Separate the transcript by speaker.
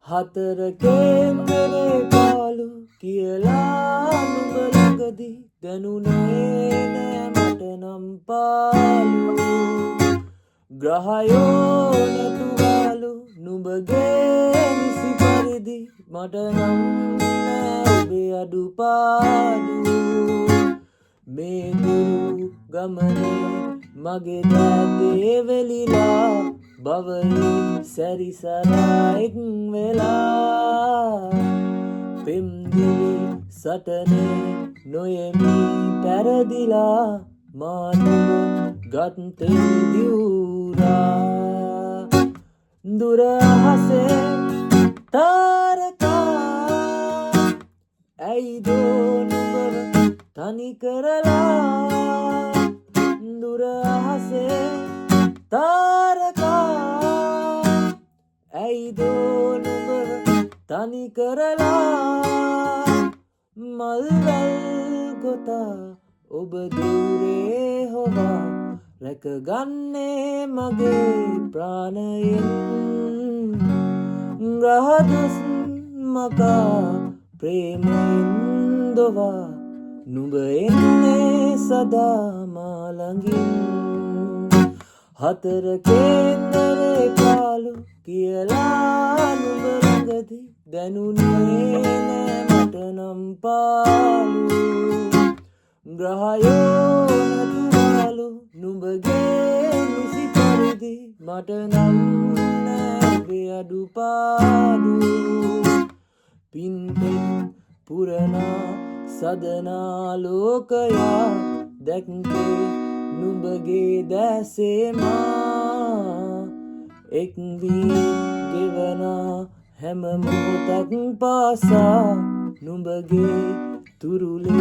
Speaker 1: හතර කේන්දරේ පාලු කියලා නුඹ ළඟදී දැනුනේ නෑ මට නම් පාලු ග්‍රහයෝ නැතුවලු නුඹගේ නිසි පරිදි මට නම් නෑ ඔබේ අඩුපාඩු මේ දුරු ගමනේ මගේ දෑතේ වෙලිලා බවයේ සැරිසරා එක් වෙලා පෙම්දිවි සටනේ නොයෙමි පැරදිලා මා නුඹ ගත්තේ දිවුරා දුර අහසේ තාරකා ඇයිදෝ නුඹව තනි කරලා දුර අහසේ තාරකා ඇයිදෝ නුඹව තනි කරලා මල්වල් ගොතා ඔබ දුරේ හොවා රැකගන්නේ මගේ ප්‍රාණයෙන් ග්‍රහදොස් මකා ප්‍රේමයෙන් දොවා නුඹ එන්නේ සදා මා ළඟින් හතර කේන්දරේ පාලු කියලා නුඹ ළඟදී දැනුනේ නෑ මට නම් පාලු ග්‍රහයෝ නැතුවලු නුඹගේ නිසි පරිදි මට නම් නෑ ඔබේ අඩුපාඩු පින්පෙත් පුරනා සදනා ලෝකයා දැක්කේ නුඹගේ දැසේමා එක් වී ගෙවනා හැම මොහොතක් පාසා නුඹගේ තුරුලේ